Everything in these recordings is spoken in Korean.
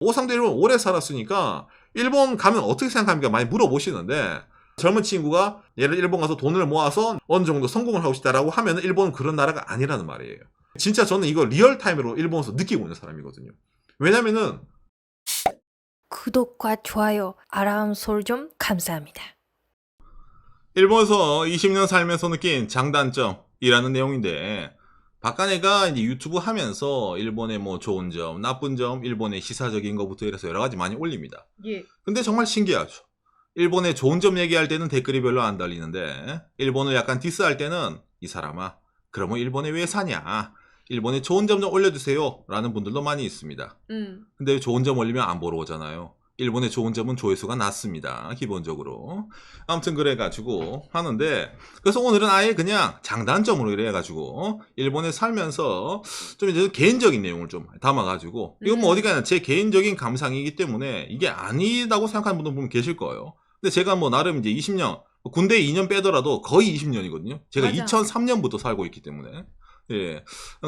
오상도 일본 오래 살았으니까 일본 가면 어떻게 생각합니까? 많이 물어보시는데 젊은 친구가 예를 일본 가서 돈을 모아서 어느 정도 성공을 하고 싶다라고 하면 일본은 그런 나라가 아니라는 말이에요. 진짜 저는 이거 리얼타임으로 일본에서 느끼고 있는 사람이거든요. 왜냐면은 구독과 좋아요, 알람 설정 감사합니다. 일본에서 20년 살면서 느낀 장단점이라는 내용인데 박간애가 이제 유튜브 하면서 일본의 뭐 좋은 점, 나쁜 점, 일본의 시사적인 것부터 해서 여러 가지 많이 올립니다. 예. 근데 정말 신기하죠. 일본의 좋은 점 얘기할 때는 댓글이 별로 안 달리는데 일본을 약간 디스할 때는 이 사람아 그러면 일본에 왜 사냐, 일본에 좋은 점 좀 올려주세요 라는 분들도 많이 있습니다. 근데 좋은 점 올리면 안 보러 오잖아요. 일본의 좋은 점은 조회수가 낮습니다. 기본적으로. 아무튼 그래가지고 하는데 그래서 오늘은 아예 그냥 장단점으로 이래가지고 일본에 살면서 좀 이제 개인적인 내용을 좀 담아가지고 이건 뭐 어디 가나 제 개인적인 감상이기 때문에 이게 아니다고 생각하는 분들 보면 계실 거예요. 근데 제가 뭐 나름 이제 20년 군대 2년 빼더라도 거의 20년이거든요. 제가 맞아. 2003년부터 살고 있기 때문에. 예.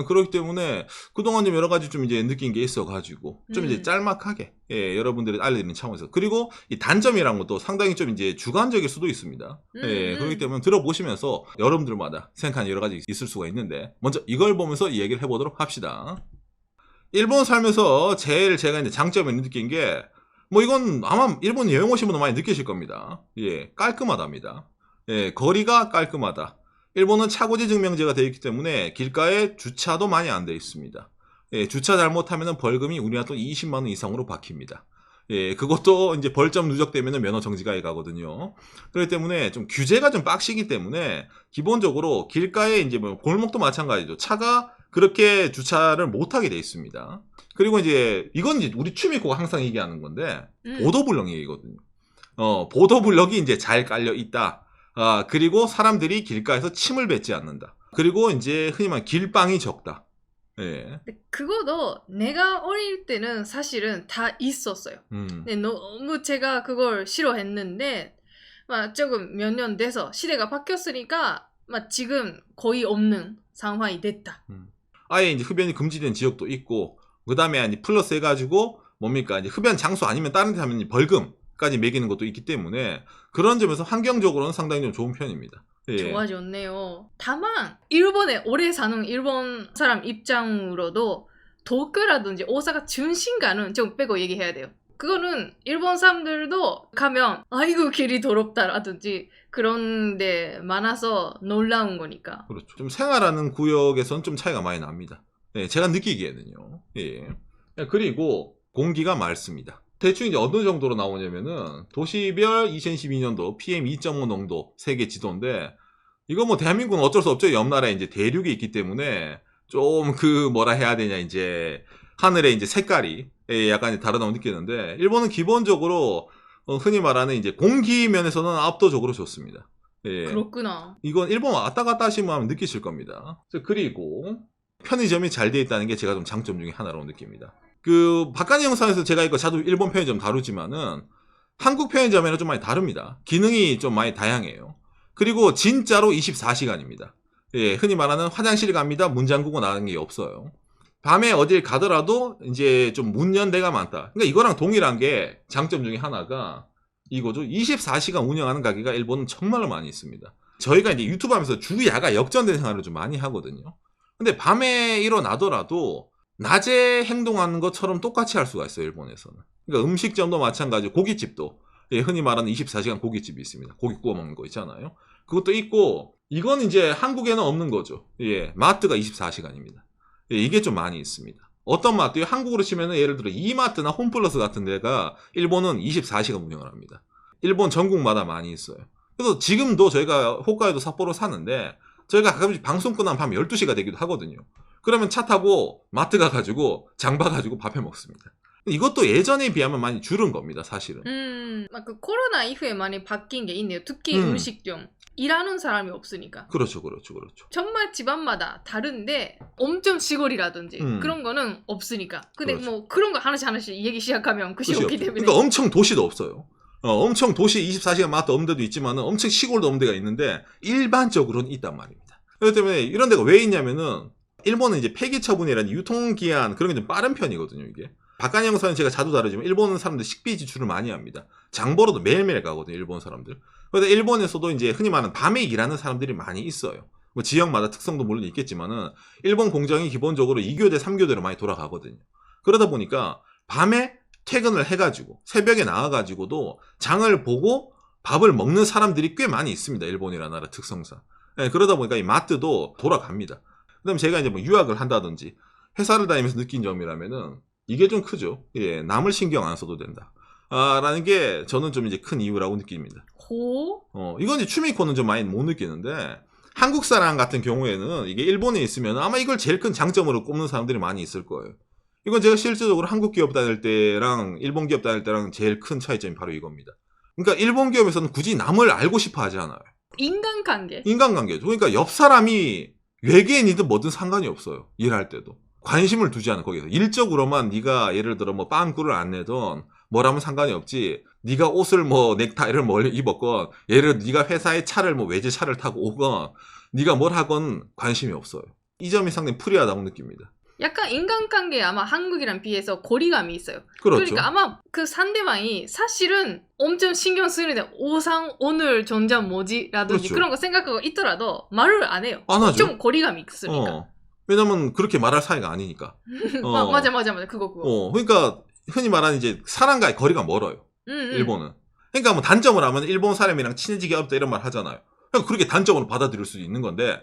그렇기 때문에 그동안 좀 여러 가지 좀 이제 느낀 게 있어가지고 좀 이제 짤막하게 예, 여러분들이 알려드리는 차원에서 그리고 이 단점이란 것도 상당히 좀 이제 주관적일 수도 있습니다. 예, 그렇기 때문에 들어보시면서 여러분들마다 생각하는 여러 가지 있을 수가 있는데 먼저 이걸 보면서 이야기를 해보도록 합시다. 일본 살면서 제일 제가 이제 장점을 느낀 게 뭐 이건 아마 일본 여행 오신 분도 많이 느끼실 겁니다. 예, 깔끔하답니다. 예, 거리가 깔끔하다. 일본은 차고지 증명제가 되어 있기 때문에 길가에 주차도 많이 안 되어 있습니다. 예, 주차 잘못하면 벌금이 우리나라 돈 20만 원 이상으로 박힙니다. 예, 그것도 이제 벌점 누적되면 면허 정지가 가거든요. 그렇기 때문에 좀 규제가 좀 빡시기 때문에 기본적으로 길가에 이제 뭐 골목도 마찬가지죠. 차가 그렇게 주차를 못하게 되어 있습니다. 그리고 이제 이건 이제 우리 추미코가 항상 얘기하는 건데 보도블럭 얘기거든요. 보도블럭이 이제 잘 깔려 있다. 그리고 사람들이 길가에서 침을 뱉지 않는다. 그리고 이제 흔히 말하는 길빵이 적다. 예. 근데 그거도 내가 어릴 때는 사실은 다 있었어요. 근데 너무 제가 그걸 싫어했는데 막 조금 몇 년 돼서 시대가 바뀌었으니까 막 지금 거의 없는 상황이 됐다. 아예 이제 흡연이 금지된 지역도 있고 그 다음에 이제 플러스 해가지고 뭡니까 이제 흡연 장소 아니면 다른 데 하면 벌금까지 매기는 것도 있기 때문에 그런 점에서 환경적으로는 상당히 좀 좋은 편입니다. 예. 좋아졌네요. 다만 일본에 오래 사는 일본 사람 입장으로도 도쿄라든지 오사카 중심가는 좀 빼고 얘기해야 돼요. 그거는 일본 사람들도 가면 아이고 길이 더럽다라든지 그런 데 많아서 놀라운 거니까. 그렇죠. 좀 생활하는 구역에서는 좀 차이가 많이 납니다. 예, 제가 느끼기에는요. 예. 그리고 공기가 맑습니다. 대충 이제 어느 정도로 나오냐면은 도시별 2012년도 PM 2.5 농도 세계 지도인데 이거 뭐 대한민국은 어쩔 수 없죠. 옆 나라에 이제 대륙이 있기 때문에 좀 그 뭐라 해야 되냐 이제 하늘의 이제 색깔이 약간 다르다고 느끼는데 일본은 기본적으로 흔히 말하는 이제 공기 면에서는 압도적으로 좋습니다. 예. 그렇구나. 이건 일본 왔다 갔다 하시면 느끼실 겁니다. 그리고 편의점이 잘 되어 있다는 게 제가 좀 장점 중에 하나라고 느낍니다. 그 박간이 영상에서 제가 이거 자주 일본 편의점 다루지만은 한국 편의점에는 좀 많이 다릅니다. 기능이 좀 많이 다양해요. 그리고 진짜로 24시간입니다. 예, 흔히 말하는 화장실 갑니다. 문 잠그고 나가는 게 없어요. 밤에 어딜 가더라도 이제 좀 문 연 데가 많다. 그러니까 이거랑 동일한 게 장점 중에 하나가 이거죠. 24시간 운영하는 가게가 일본은 정말로 많이 있습니다. 저희가 이제 유튜브 하면서 주 야가 역전된 생활을 좀 많이 하거든요. 근데 밤에 일어나더라도 낮에 행동하는 것처럼 똑같이 할 수가 있어요, 일본에서는. 그러니까 음식점도 마찬가지고 고깃집도 예, 흔히 말하는 24시간 고깃집이 있습니다. 고기 구워 먹는 거 있잖아요. 그것도 있고 이건 이제 한국에는 없는 거죠. 예, 마트가 24시간입니다. 예, 이게 좀 많이 있습니다. 어떤 마트요? 한국으로 치면은 예를 들어 이마트나 홈플러스 같은 데가 일본은 24시간 운영을 합니다. 일본 전국마다 많이 있어요. 그래서 지금도 저희가 홋카이도 삿포로 사는데 저희가 가끔씩 방송 끝나면 밤 12시가 되기도 하거든요. 그러면 차 타고 마트 가가지고 장 봐가지고 밥해 먹습니다. 이것도 예전에 비하면 많이 줄은 겁니다, 사실은. 막 그 코로나 이후에 많이 바뀐 게 있네요. 특히 음식점. 일하는 사람이 없으니까. 그렇죠. 정말 집안마다 다른데 엄청 시골이라든지 그런 거는 없으니까. 근데 그렇죠. 뭐 그런 거 하나씩 얘기 시작하면 끝이 없기 때문에. 그러니까 엄청 도시도 없어요. 엄청 도시 24시간 마트 없는 데도 있지만 엄청 시골도 없는 데가 있는데 일반적으로는 있단 말입니다. 그렇기 때문에 이런 데가 왜 있냐면은 일본은 이제 폐기 처분이라는 유통기한 그런 게 좀 빠른 편이거든요, 이게. 바깥 영상은 제가 자주 다루지만 일본 사람들 식비 지출을 많이 합니다. 장 보러도 매일매일 가거든요, 일본 사람들. 그런데 일본에서도 이제 흔히 말하는 밤에 일하는 사람들이 많이 있어요. 뭐 지역마다 특성도 물론 있겠지만은 일본 공장이 기본적으로 2교대, 3교대로 많이 돌아가거든요. 그러다 보니까 밤에 퇴근을 해가지고 새벽에 나와가지고도 장을 보고 밥을 먹는 사람들이 꽤 많이 있습니다. 일본이라는 나라 특성상. 예, 그러다 보니까 이 마트도 돌아갑니다. 그다음 제가 이제 뭐 유학을 한다든지 회사를 다니면서 느낀 점이라면은 이게 좀 크죠. 예, 남을 신경 안 써도 된다. 라는 게 저는 좀 이제 큰 이유라고 느낍니다. 호? 이건 이제 추미코는 좀 많이 못 느끼는데 한국 사람 같은 경우에는 이게 일본에 있으면 아마 이걸 제일 큰 장점으로 꼽는 사람들이 많이 있을 거예요. 이건 제가 실질적으로 한국 기업 다닐 때랑 일본 기업 다닐 때랑 제일 큰 차이점이 바로 이겁니다. 그러니까 일본 기업에서는 굳이 남을 알고 싶어 하지 않아요. 인간관계. 인간관계죠. 그러니까 옆 사람이 외계인이든 뭐든 상관이 없어요. 일할 때도. 관심을 두지 않아 거기서. 일적으로만 네가 예를 들어 뭐 빵꾸를 안 내던 뭐라면 상관이 없지. 네가 옷을 뭐 넥타이를 뭘 입었건 예를 들어 네가 회사에 차를 뭐 외제차를 타고 오건 네가 뭘 하건 관심이 없어요. 이 점이 상당히 프리하다고 느낍니다. 약간 인간관계에 아마 한국이랑 비해서 고리감이 있어요. 그렇죠. 그러니까 아마 그 상대방이 사실은 엄청 신경 쓰는데 오상 오늘 존재 뭐지? 라든지 그렇죠. 그런 거 생각하고 있더라도 말을 안 해요. 안 하죠. 좀 고리감이 있으니까. 왜냐면 그렇게 말할 사이가 아니니까. 맞아. 그거. 그러니까 흔히 말하는 이제 사람과의 거리가 멀어요. 일본은. 그러니까 뭐 단점을 하면 일본 사람이랑 친해지기 어렵다 이런 말 하잖아요. 그러니까 그렇게 단점으로 받아들일 수도 있는 건데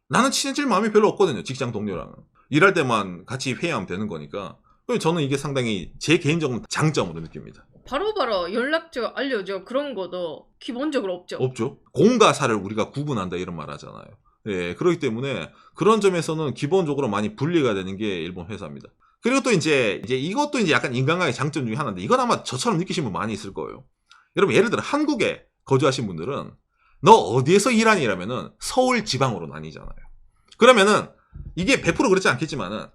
나는 친해질 마음이 별로 없거든요. 직장 동료랑은. 일할 때만 같이 회의하면 되는 거니까. 그래서 저는 이게 상당히 제 개인적인 장점으로 느낍니다. 바로바로 연락처 알려줘. 그런 것도 기본적으로 없죠. 없죠. 공과 사를 우리가 구분한다 이런 말 하잖아요. 예, 그렇기 때문에 그런 점에서는 기본적으로 많이 분리가 되는 게 일본 회사입니다. 그리고 또 이제 이것도 이제 약간 인간관계 장점 중에 하나인데 이건 아마 저처럼 느끼시는 분 많이 있을 거예요. 여러분 예를 들어 한국에 거주하신 분들은 너 어디에서 일하니 이러면은 서울 지방으로 나뉘잖아요. 그러면은 이게 100% 그렇지 않겠지만은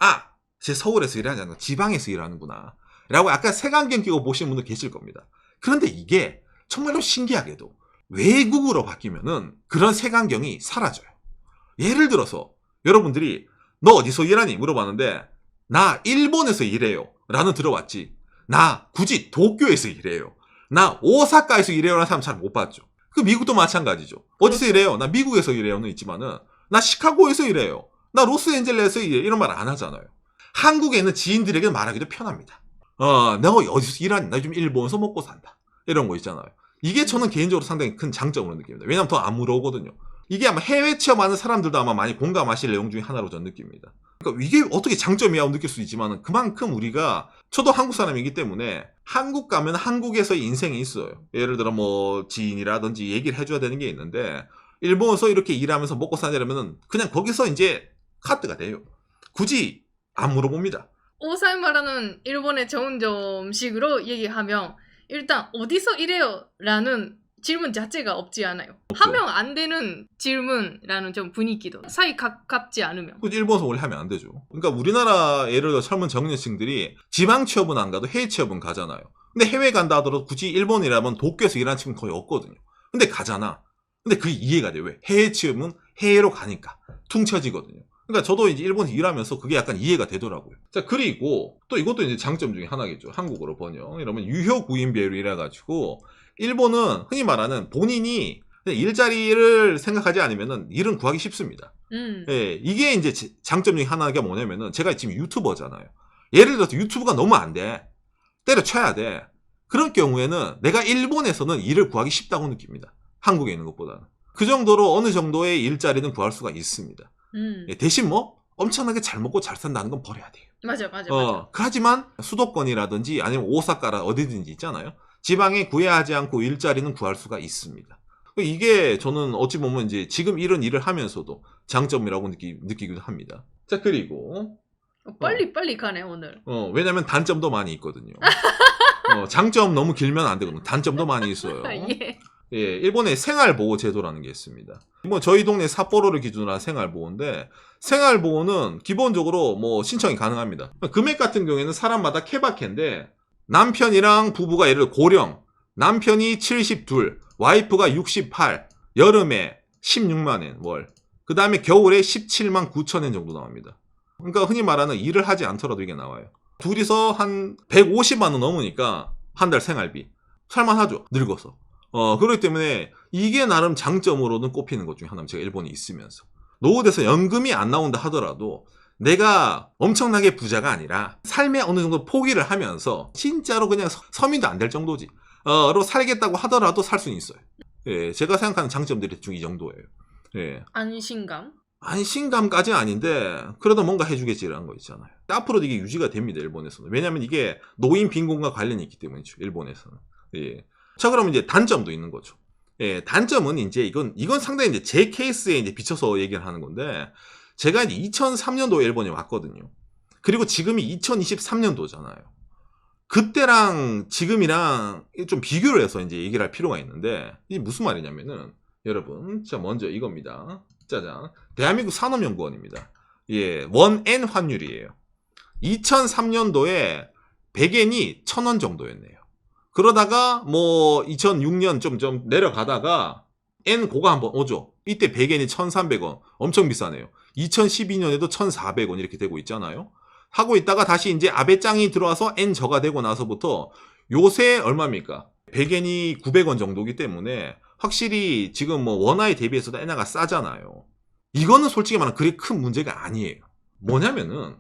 쟤 서울에서 일하지 않고 지방에서 일하는구나 라고 약간 색안경 끼고 보시는 분도 계실 겁니다. 그런데 이게 정말로 신기하게도 외국으로 바뀌면은 그런 색안경이 사라져요. 예를 들어서 여러분들이 너 어디서 일하니 물어봤는데 나 일본에서 일해요 라는 들어왔지 나 굳이 도쿄에서 일해요 나 오사카에서 일해요 라는 사람 잘 못 봤죠. 그 미국도 마찬가지죠. 어디서 일해요? 나 미국에서 일해요는 있지만은 나 시카고에서 일해요 나 로스앤젤레스에서 일해요 이런 말 안 하잖아요. 한국에 있는 지인들에게 말하기도 편합니다. 내가 어디서 일하니? 나 요즘 일본에서 먹고 산다 이런 거 있잖아요. 이게 저는 개인적으로 상당히 큰 장점으로 느낍니다. 왜냐하면 더 안 물어오거든요. 이게 아마 해외 취업하는 사람들도 아마 많이 공감하실 내용 중에 하나로 저는 느낍니다. 그러니까 이게 어떻게 장점이라고 느낄 수 있지만 그만큼 우리가 저도 한국 사람이기 때문에 한국 가면 한국에서의 인생이 있어요. 예를 들어 뭐 지인이라든지 얘기를 해줘야 되는 게 있는데 일본에서 이렇게 일하면서 먹고 사냐면 그냥 거기서 이제 카드가 돼요. 굳이 안 물어봅니다. 오사이 말하는 일본의 좋은 점식으로 얘기하면 일단 어디서 일해요? 라는 질문 자체가 없지 않아요. 없죠. 하면 안 되는 질문라는 좀 분위기도 사이 가깝지 않으면. 굳이 일본에서 원래 하면 안 되죠. 그러니까 우리나라 예를 들어 젊은 정년층들이 지방 취업은 안 가도 해외 취업은 가잖아요. 근데 해외 간다 하더라도 굳이 일본이라면 도쿄에서 일하는 친구는 거의 없거든요. 근데 가잖아. 근데 그게 이해가 돼요. 왜? 해외 취업은 해외로 가니까 퉁쳐지거든요. 그러니까 저도 이제 일본에서 일하면서 그게 약간 이해가 되더라고요. 자, 그리고 또 이것도 이제 장점 중에 하나겠죠. 한국어로 번역. 이러면 유효 구인배로 이래가지고 일본은 흔히 말하는 본인이 일자리를 생각하지 않으면은 일은 구하기 쉽습니다. 예, 이게 이제 장점 중에 하나가 뭐냐면은 제가 지금 유튜버잖아요. 예를 들어서 유튜브가 너무 안 돼. 때려쳐야 돼. 그런 경우에는 내가 일본에서는 일을 구하기 쉽다고 느낍니다. 한국에 있는 것보다는. 그 정도로 어느 정도의 일자리는 구할 수가 있습니다. 예, 대신 뭐 엄청나게 잘 먹고 잘 산다는 건 버려야 돼요. 맞아. 하지만 수도권이라든지 아니면 오사카라 어디든지 있잖아요. 지방에 구애하지 않고 일자리는 구할 수가 있습니다. 이게 저는 어찌 보면 이제 지금 이런 일을 하면서도 장점이라고 느끼기도 합니다. 자, 그리고 빨리 가네 오늘. 왜냐면 단점도 많이 있거든요. 장점 너무 길면 안 되거든요. 단점도 많이 있어요. 예. 예, 일본의 생활보호 제도라는 게 있습니다. 뭐 저희 동네 삿포로를 기준으로 한 생활보호인데 생활보호는 기본적으로 뭐 신청이 가능합니다. 금액 같은 경우에는 사람마다 케바케인데 남편이랑 부부가 예를 들어 고령, 남편이 72, 와이프가 68, 여름에 16만엔 월, 그 다음에 겨울에 17만 9천엔 정도 나옵니다. 그러니까 흔히 말하는 일을 하지 않더라도 이게 나와요. 둘이서 한 150만 원 넘으니까 한 달 생활비. 살만하죠. 늙어서. 그렇기 때문에 이게 나름 장점으로는 꼽히는 것 중에 하나는 제가 일본에 있으면서. 노후돼서 연금이 안 나온다 하더라도 내가 엄청나게 부자가 아니라 삶에 어느 정도 포기를 하면서 진짜로 그냥 서민도 안 될 정도지. 로 살겠다고 하더라도 살 수는 있어요. 예, 제가 생각하는 장점들이 중 이 정도예요. 예. 안심감? 안심감까지는 아닌데 그래도 뭔가 해주겠지라는 거 있잖아요. 앞으로도 이게 유지가 됩니다. 일본에서는. 왜냐하면 이게 노인 빈곤과 관련이 있기 때문이죠. 일본에서는. 예. 자, 그러면 이제 단점도 있는 거죠. 예, 단점은 이제 이건 상당히 이제 제 케이스에 이제 비춰서 얘기를 하는 건데 제가 이제 2003년도에 일본에 왔거든요. 그리고 지금이 2023년도잖아요. 그때랑 지금이랑 좀 비교를 해서 이제 얘기를 할 필요가 있는데 이게 무슨 말이냐면은 여러분, 자 먼저 이겁니다. 짜잔. 대한민국 산업연구원입니다. 예, 원엔 환율이에요. 2003년도에 100엔이 1000원 정도였네요. 그러다가 뭐 2006년 좀 내려가다가 엔 고가 한번 오죠. 이때 100엔이 1,300원. 엄청 비싸네요. 2012년에도 1,400원 이렇게 되고 있잖아요. 하고 있다가 다시 이제 아베짱이 들어와서 엔 저가 되고 나서부터 요새 얼마입니까? 100엔이 900원 정도기 때문에 확실히 지금 뭐 원화에 대비해서도 엔화가 싸잖아요. 이거는 솔직히 말하면 그리 큰 문제가 아니에요. 뭐냐면은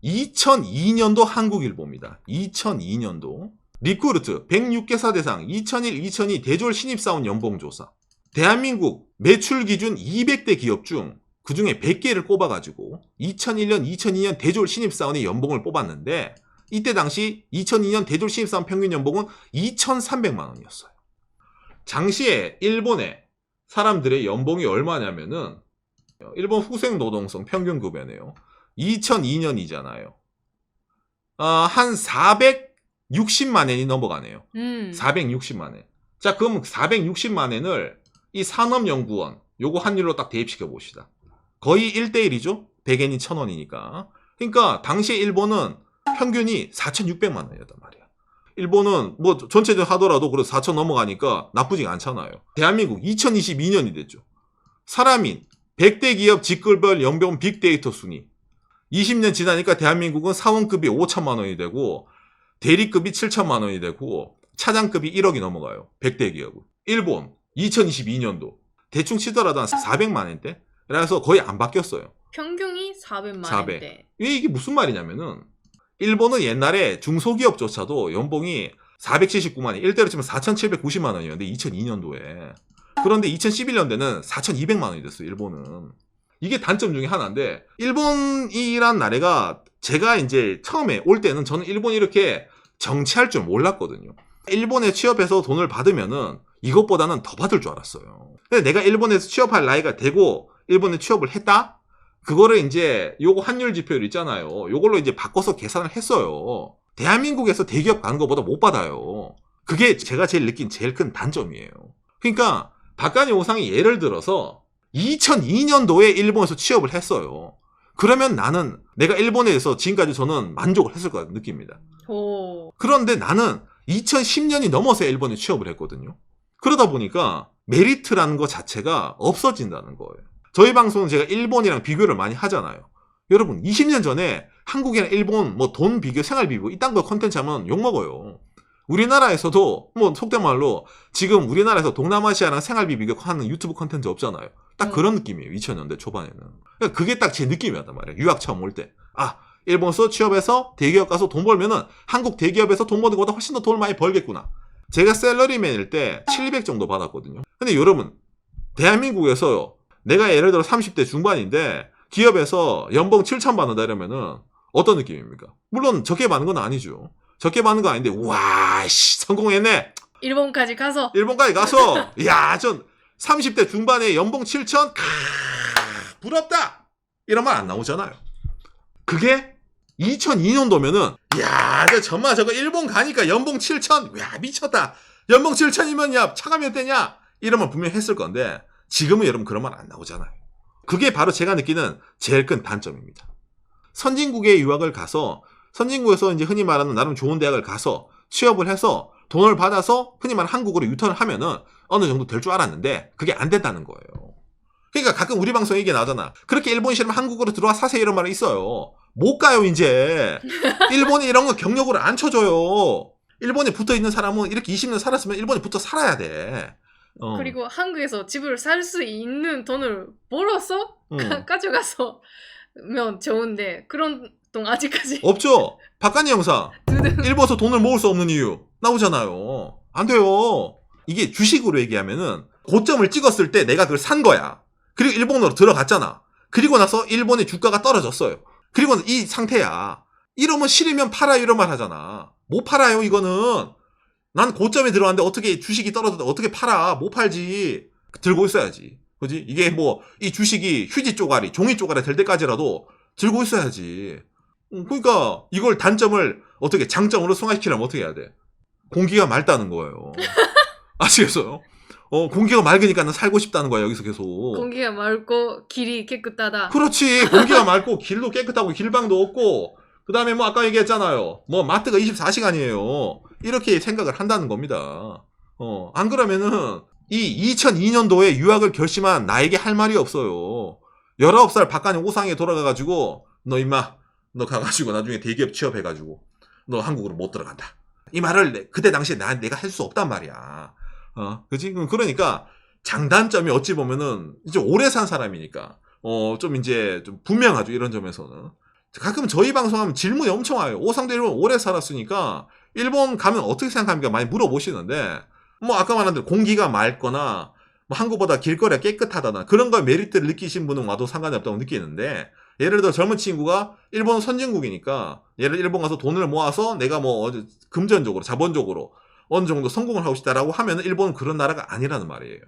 2002년도 한국일보입니다. 2002년도 리쿠르트 106개사 대상 2001-2002 대졸 신입사원 연봉조사. 대한민국 매출 기준 200대 기업 중 그중에 100개를 꼽아가지고 2001년, 2002년 대졸 신입사원의 연봉을 뽑았는데 이때 당시 2002년 대졸 신입사원 평균 연봉은 2,300만 원이었어요. 당시에 일본의 사람들의 연봉이 얼마냐면은 일본 후생 노동성 평균 급여네요. 2002년이잖아요. 한 460만 엔이 넘어가네요. 460만 엔. 자, 그럼 460만 엔을 이 산업연구원 요거 환율로 딱 대입시켜 봅시다. 거의 1대1이죠. 100엔이 1000원이니까. 그러니까 당시에 일본은 평균이 4,600만 원이었단 말이야. 일본은 뭐 전체적으로 하더라도 그래도 4,000 넘어가니까 나쁘지 않잖아요. 대한민국 2022년이 됐죠. 사람인 100대 기업 직급별 연봉 빅데이터 순위. 20년 지나니까 대한민국은 사원급이 5천만 원이 되고 대리급이 7천만 원이 되고 차장급이 1억이 넘어가요. 100대 기업은. 일본 2022년도 대충 치더라도 한 400만 원대? 그래서 거의 안 바뀌었어요. 평균이 400만 400. 원대. 이게 무슨 말이냐면은 일본은 옛날에 중소기업조차도 연봉이 479만 원, 1대로 치면 4,790만 원이었는데 2002년도에. 그런데 2011년대는 4,200만 원이 됐어요. 일본은. 이게 단점 중에 하나인데 일본이란 나라가 제가 이제 처음에 올 때는 저는 일본이 이렇게 정치할 줄 몰랐거든요. 일본에 취업해서 돈을 받으면은 이것보다는 더 받을 줄 알았어요. 근데 내가 일본에서 취업할 나이가 되고 일본에 취업을 했다? 그거를 이제 요거 환율 지표를 있잖아요. 요걸로 이제 바꿔서 계산을 했어요. 대한민국에서 대기업 가는 것보다 못 받아요. 그게 제가 제일 느낀 제일 큰 단점이에요. 그러니까 박간이 오상이 예를 들어서 2002년도에 일본에서 취업을 했어요. 그러면 나는 내가 일본에서 지금까지 저는 만족을 했을 거라 느낍니다. 오. 그런데 나는 2010년이 넘어서 일본에 취업을 했거든요. 그러다 보니까 메리트라는 것 자체가 없어진다는 거예요. 저희 방송은 제가 일본이랑 비교를 많이 하잖아요. 여러분 20년 전에 한국이랑 일본 뭐 돈 비교, 생활 비교 이딴 거 컨텐츠 하면 욕먹어요. 우리나라에서도 뭐 속된 말로 지금 우리나라에서 동남아시아랑 생활비 비교하는 유튜브 컨텐츠 없잖아요. 딱 그런 느낌이에요. 2000년대 초반에는. 그러니까 그게 딱 제 느낌이었단 말이에요. 유학 처음 올 때. 아, 일본에서 취업해서 대기업 가서 돈 벌면은 한국 대기업에서 돈 버는 것보다 훨씬 더 돈을 많이 벌겠구나. 제가 샐러리맨일 때 700 정도 받았거든요. 근데 여러분 대한민국에서 내가 예를 들어 30대 중반인데 기업에서 연봉 7천 받는다 이러면은 어떤 느낌입니까? 물론 적게 받는 건 아니죠. 적게 받는 건 아닌데 와, 씨, 성공했네. 일본까지 가서 일본까지 가서 야, 전 30대 중반에 연봉 7천 부럽다. 이런 말 안 나오잖아요. 그게 2002년도면은 야, 정말 저거 일본 가니까 연봉 7천, 야 미쳤다. 연봉 7천이면 야 차가 몇 대냐? 이러면 분명히 했을 건데 지금은 여러분 그런 말 안 나오잖아요. 그게 바로 제가 느끼는 제일 큰 단점입니다. 선진국에 유학을 가서 선진국에서 이제 흔히 말하는 나름 좋은 대학을 가서 취업을 해서 돈을 받아서 흔히 말하는 한국으로 유턴을 하면은 어느 정도 될 줄 알았는데 그게 안 됐다는 거예요. 그러니까 가끔 우리 방송에 이게 나오잖아. 그렇게 일본이 싫으면 한국으로 들어와 사세요 이런 말이 있어요. 못 가요, 이제. 일본이 이런 거 경력으로 안 쳐줘요. 일본에 붙어 있는 사람은 이렇게 20년 살았으면 일본에 붙어 살아야 돼. 그리고 한국에서 집을 살 수 있는 돈을 벌어서 가져가서 면 좋은데 그런 돈 아직까지 없죠? 박간희 형사. 두둥. 일본에서 돈을 모을 수 없는 이유 나오잖아요. 안 돼요. 이게 주식으로 얘기하면은 고점을 찍었을 때 내가 그걸 산 거야. 그리고 일본으로 들어갔잖아. 그리고 나서 일본의 주가가 떨어졌어요. 그리고 이 상태야. 이러면 싫으면 팔아요 이런 말 하잖아. 못 팔아요 이거는. 난 고점에 들어갔는데 어떻게 주식이 떨어졌다 어떻게 팔아. 못 팔지. 들고 있어야지. 그지? 이게 뭐 이 주식이 휴지 쪼가리 종이 쪼가리 될 때까지라도 들고 있어야지. 그러니까 이걸 단점을 어떻게 장점으로 승화시키려면 어떻게 해야 돼? 공기가 맑다는 거예요. 아시겠어요? 공기가 맑으니까 난 살고 싶다는 거야 여기서 계속. 공기가 맑고 길이 깨끗하다. 그렇지. 공기가 맑고 길도 깨끗하고 길방도 없고 그 다음에 뭐 아까 얘기했잖아요. 뭐 마트가 24시간이에요. 이렇게 생각을 한다는 겁니다. 안 그러면은 이 2002년도에 유학을 결심한 나에게 할 말이 없어요. 19살 박간희 오상에 돌아가가지고 너 임마 너 가가지고 나중에 대기업 취업해가지고 너 한국으로 못 들어간다. 이 말을 그때 당시에 내가 할 수 없단 말이야. 그치? 그러니까 장단점이 어찌 보면은 이제 오래 산 사람이니까 좀 이제 좀 분명하죠 이런 점에서는. 가끔 저희 방송하면 질문이 엄청 와요. 오상도 일본 오래 살았으니까 일본 가면 어떻게 생각합니까? 많이 물어보시는데 뭐 아까 말한 대로 공기가 맑거나 뭐 한국보다 길거리가 깨끗하다나 그런 걸 메리트를 느끼신 분은 와도 상관이 없다고 느끼는데 예를 들어 젊은 친구가 일본 선진국이니까 예를 일본 가서 돈을 모아서 내가 뭐 금전적으로 자본적으로 어느 정도 성공을 하고 싶다라고 하면 일본은 그런 나라가 아니라는 말이에요.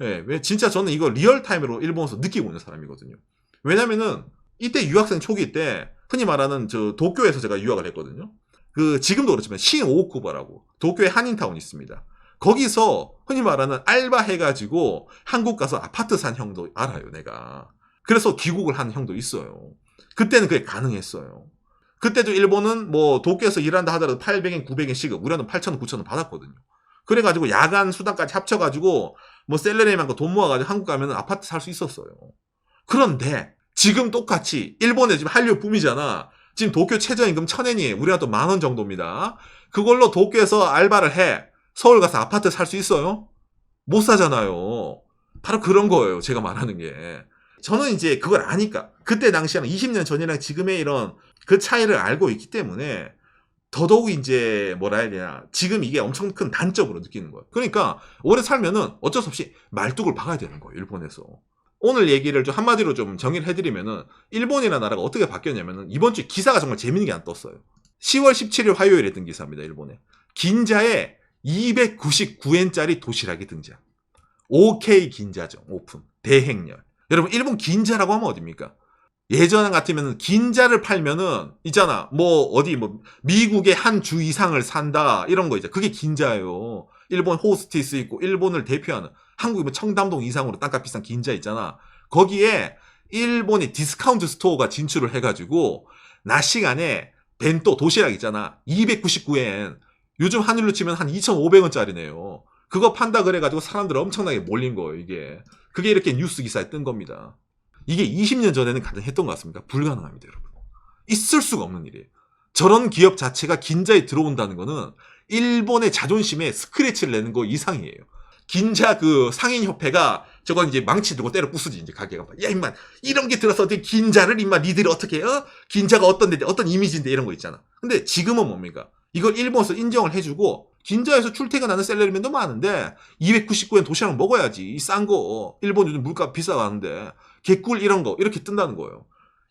예, 왜 진짜 저는 이거 리얼타임으로 일본에서 느끼고 있는 사람이거든요. 왜냐면은 이때 유학생 초기 때 흔히 말하는 저 도쿄에서 제가 유학을 했거든요. 그 지금도 그렇지만 신오쿠바라고 도쿄에 한인타운 있습니다. 거기서 흔히 말하는 알바 해가지고 한국 가서 아파트 산 형도 알아요, 내가. 그래서 귀국을 한 형도 있어요. 그때는 그게 가능했어요. 그때도 일본은 뭐 도쿄에서 일한다 하더라도 800엔, 900엔 시급, 우리는 8,000원, 9,000원 받았거든요. 그래가지고 야간 수당까지 합쳐가지고 뭐 셀러리만 돈 모아가지고 한국 가면 아파트 살 수 있었어요. 그런데 지금 똑같이 일본에 지금 한류 붐이잖아. 지금 도쿄 최저임금 1,000엔이에요. 우리가 또 10,000원 정도입니다. 그걸로 도쿄에서 알바를 해. 서울 가서 아파트 살 수 있어요? 못 사잖아요. 바로 그런 거예요. 제가 말하는 게. 저는 이제 그걸 아니까. 그때 당시에는 20년 전이랑 지금의 이런 그 차이를 알고 있기 때문에 더더욱 이제 뭐라 해야 되냐. 지금 이게 엄청 큰 단점으로 느끼는 거예요. 그러니까 오래 살면은 어쩔 수 없이 말뚝을 박아야 되는 거예요. 일본에서. 오늘 얘기를 좀 한마디로 좀 정의를 해드리면은 일본이라는 나라가 어떻게 바뀌었냐면은 이번 주에 기사가 정말 재밌는 게 안 떴어요. 10월 17일 화요일에 뜬 기사입니다. 일본에. 긴자에 299엔짜리 도시락이 등장. OK 긴자죠. 오픈. 대행렬. 여러분 일본 긴자라고 하면 어딥니까? 예전 같으면 긴자를 팔면은 있잖아. 뭐 어디 뭐 미국의 한 주 이상을 산다 이런 거 있잖아. 그게 긴자예요. 일본 호스티스 있고 일본을 대표하는 한국이 뭐 청담동 이상으로 땅값 비싼 긴자 있잖아. 거기에 일본의 디스카운트 스토어가 진출을 해가지고 낮 시간에 벤또 도시락 있잖아. 299엔. 요즘 환율로 치면 한 2,500원짜리네요. 그거 판다 그래가지고 사람들 엄청나게 몰린 거예요, 이게. 그게 이렇게 뉴스 기사에 뜬 겁니다. 이게 20년 전에는 가능했던 것 같습니까? 불가능합니다, 여러분. 있을 수가 없는 일이에요. 저런 기업 자체가 긴자에 들어온다는 거는 일본의 자존심에 스크래치를 내는 거 이상이에요. 긴자 그 상인협회가 저건 이제 망치 들고 때려 부수지, 이제 가게가. 야, 임마, 이런 게 들어서 어떻게 긴자를 임마, 니들이 어떻게, 긴자가 어떤데, 어떤 이미지인데 이런 거 있잖아. 근데 지금은 뭡니까? 이걸 일본에서 인정을 해주고, 긴자에서 출퇴근하는 샐러리맨도 많은데, 299엔 도시락 먹어야지. 이 싼 거. 일본 요즘 물가 비싸가는데, 개꿀 이런 거, 이렇게 뜬다는 거예요.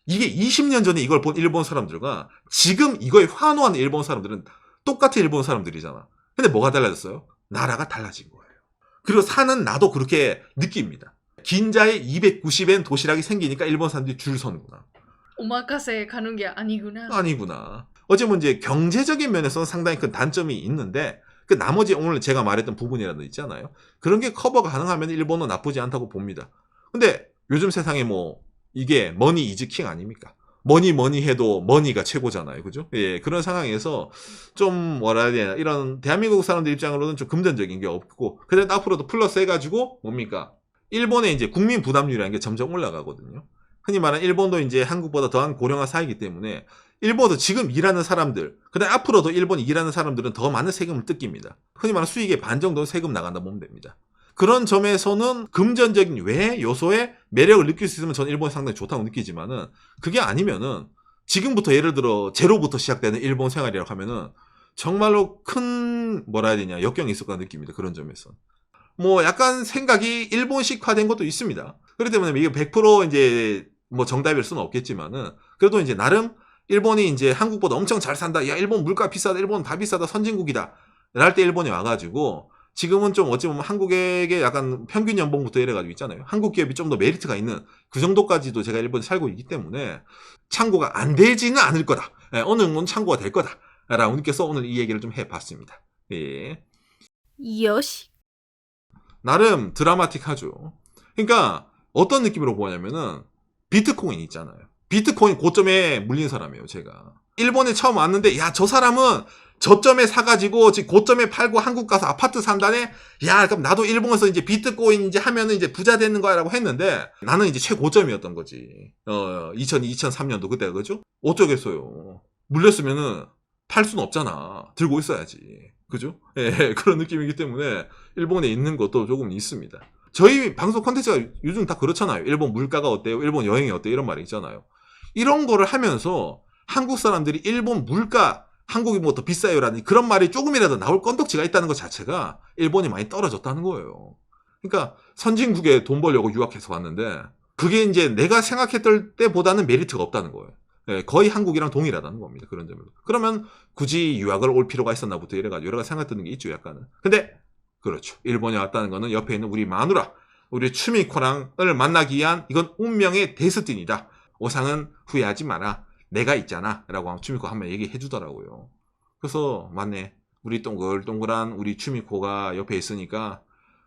이게 20년 전에 이걸 본 일본 사람들과 지금 이거에 환호하는 일본 사람들은 똑같은 일본 사람들이잖아. 근데 뭐가 달라졌어요? 나라가 달라진 거예요. 그리고 사는 나도 그렇게 느낍니다. 긴자에 290엔 도시락이 생기니까 일본 사람들이 줄 서는구나. 오마카세 가는 게 아니구나. 아니구나. 어쩌면 이제 경제적인 면에서는 상당히 큰 단점이 있는데 그 나머지 오늘 제가 말했던 부분이라도 있잖아요. 그런 게 커버가 가능하면 일본은 나쁘지 않다고 봅니다. 근데 요즘 세상에 뭐 이게 머니 이즈 킹 아닙니까? 뭐니 해도 머니가 최고잖아요. 그죠? 예, 그런 상황에서 좀 뭐라 해야 되나 이런 대한민국 사람들 입장으로는 좀 금전적인 게 없고 그래도 앞으로도 플러스 해가지고 뭡니까? 일본의 이제 국민 부담률이라는 게 점점 올라가거든요. 흔히 말하는 일본도 이제 한국보다 더한 고령화 사회이기 때문에 일본도 지금 일하는 사람들, 그다음 앞으로도 일본 일하는 사람들은 더 많은 세금을 뜯깁니다. 흔히 말하는 수익의 반 정도는 세금 나간다 보면 됩니다. 그런 점에서는 금전적인 외 요소의 매력을 느낄 수 있으면 저는 일본이 상당히 좋다고 느끼지만은 그게 아니면은 지금부터 예를 들어 제로부터 시작되는 일본 생활이라고 하면은 정말로 큰 뭐라 해야 되냐 역경이 있을 거라 느낍니다. 그런 점에서 뭐 약간 생각이 일본식화된 것도 있습니다. 그렇기 때문에 이게 100% 이제 뭐 정답일 수는 없겠지만은 그래도 이제 나름 일본이 이제 한국보다 엄청 잘 산다. 야 일본 물가 비싸다. 일본 다 비싸다. 선진국이다. 랄 때 일본이 와가지고 지금은 좀 어찌 보면 한국에게 약간 평균 연봉부터 이래가지고 있잖아요. 한국 기업이 좀 더 메리트가 있는 그 정도까지도 제가 일본에 살고 있기 때문에 창고가 안 되지는 않을 거다. 예, 어느 정도는 창고가 될 거다. 라고 느껴서 오늘 이 얘기를 좀 해봤습니다. 예. 요시. 나름 드라마틱하죠. 그러니까 어떤 느낌으로 보냐면은 비트코인 있잖아요. 비트코인 고점에 물린 사람이에요, 제가. 일본에 처음 왔는데 야, 저 사람은 저점에 사가지고 지금 고점에 팔고 한국 가서 아파트 산다네. 야, 그럼 나도 일본에서 이제 비트코인 이제 하면은 이제 부자 되는 거야라고 했는데 나는 이제 최고점이었던 거지. 2002, 2003년도 그때가 그죠? 어쩌겠어요. 물렸으면은 팔 수는 없잖아. 들고 있어야지. 그죠? 예, 그런 느낌이기 때문에 일본에 있는 것도 조금 있습니다. 저희 방송 콘텐츠가 요즘 다 그렇잖아요. 일본 물가가 어때요? 일본 여행이 어때요? 이런 말이 있잖아요. 이런 거를 하면서 한국 사람들이 일본 물가 한국이 뭐 더 비싸요라는 그런 말이 조금이라도 나올 건덕지가 있다는 것 자체가 일본이 많이 떨어졌다는 거예요. 그러니까 선진국에 돈 벌려고 유학해서 왔는데 그게 이제 내가 생각했던 때보다는 메리트가 없다는 거예요. 예, 거의 한국이랑 동일하다는 겁니다. 그런 점에서. 그러면 굳이 유학을 올 필요가 있었나부터 이래가지고 여러 가지 생각 드는 게 있죠, 약간은. 근데 그렇죠. 일본에 왔다는 거는 옆에 있는 우리 마누라, 우리 추미코랑을 만나기 위한 이건 운명의 데스티니다. 오상은 후회하지 마라. 내가 있잖아. 라고 추미코 한번 얘기해 주더라고요. 그래서 맞네. 우리 동글동글한 우리 추미코가 옆에 있으니까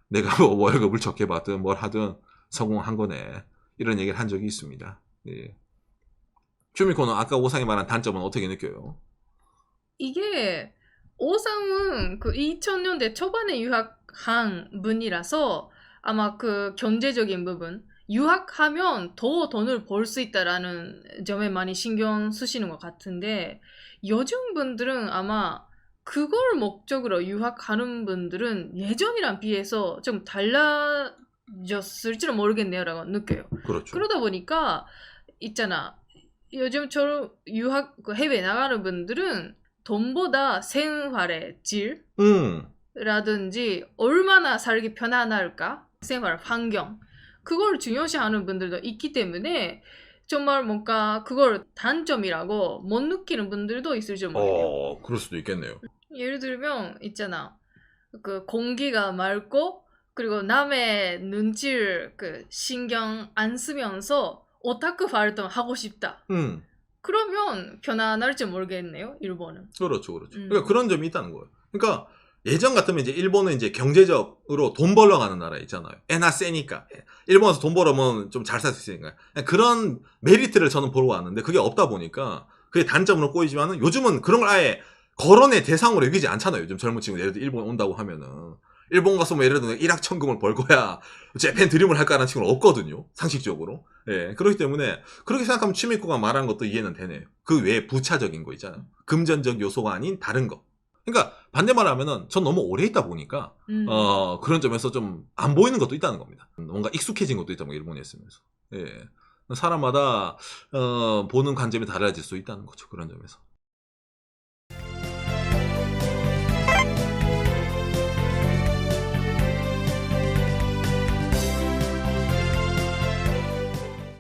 내가 뭐 월급을 적게 받든 뭘 하든 성공한 거네. 이런 얘기를 한 적이 있습니다. 예. 추미코는 아까 오상이 말한 단점은 어떻게 느껴요? 이게 오상은 그 2000년대 초반에 유학한 분이라서 아마 그 경제적인 부분 유학하면 더 돈을 벌 수 있다라는 점에 많이 신경 쓰시는 것 같은데 요즘 분들은 아마 그걸 목적으로 유학하는 분들은 예전이랑 비해서 좀 달라졌을지는 모르겠네요라고 느껴요. 그렇죠. 그러다 보니까 있잖아. 요즘처럼 유학 그 해외 나가는 분들은 돈보다 생활의 질이라든지 얼마나 살기 편안할까 생활 환경 그걸 중요시하는 분들도 있기 때문에 정말 뭔가 그걸 단점이라고 못 느끼는 분들도 있을지 모르겠네요. 그럴 수도 있겠네요. 예를 들면 있잖아 그 공기가 맑고 그리고 남의 눈치를 그 신경 안 쓰면서 오타쿠 활동 하고 싶다. 그러면 편안할지 모르겠네요, 일본은. 그렇죠, 그렇죠. 그러니까 그런 점이 있다는 거예요. 그러니까 예전 같으면 이제 일본은 이제 경제적으로 돈 벌러 가는 나라 있잖아요. 애나 세니까. 일본에서 돈 벌으면 좀 잘 살 수 있으니까. 그런 메리트를 저는 보러 왔는데 그게 없다 보니까 그게 단점으로 꼬이지만은 요즘은 그런 걸 아예 거론의 대상으로 여기지 않잖아요. 요즘 젊은 친구들 예를 들어 일본 온다고 하면은. 일본 가서 뭐 예를 들어 일확천금을 벌 거야. 재팬 드림을 할까라는 친구는 없거든요. 상식적으로. 예. 그렇기 때문에 그렇게 생각하면 추미코가 말한 것도 이해는 되네요. 그 외에 부차적인 거 있잖아요. 금전적 요소가 아닌 다른 거. 그러니까 반대 말하면은 전 너무 오래 있다 보니까 그런 점에서 좀 안 보이는 것도 있다는 겁니다. 뭔가 익숙해진 것도 있다고 일본에 있으면서. 예. 사람마다 보는 관점이 달라질 수 있다는 거죠. 그런 점에서.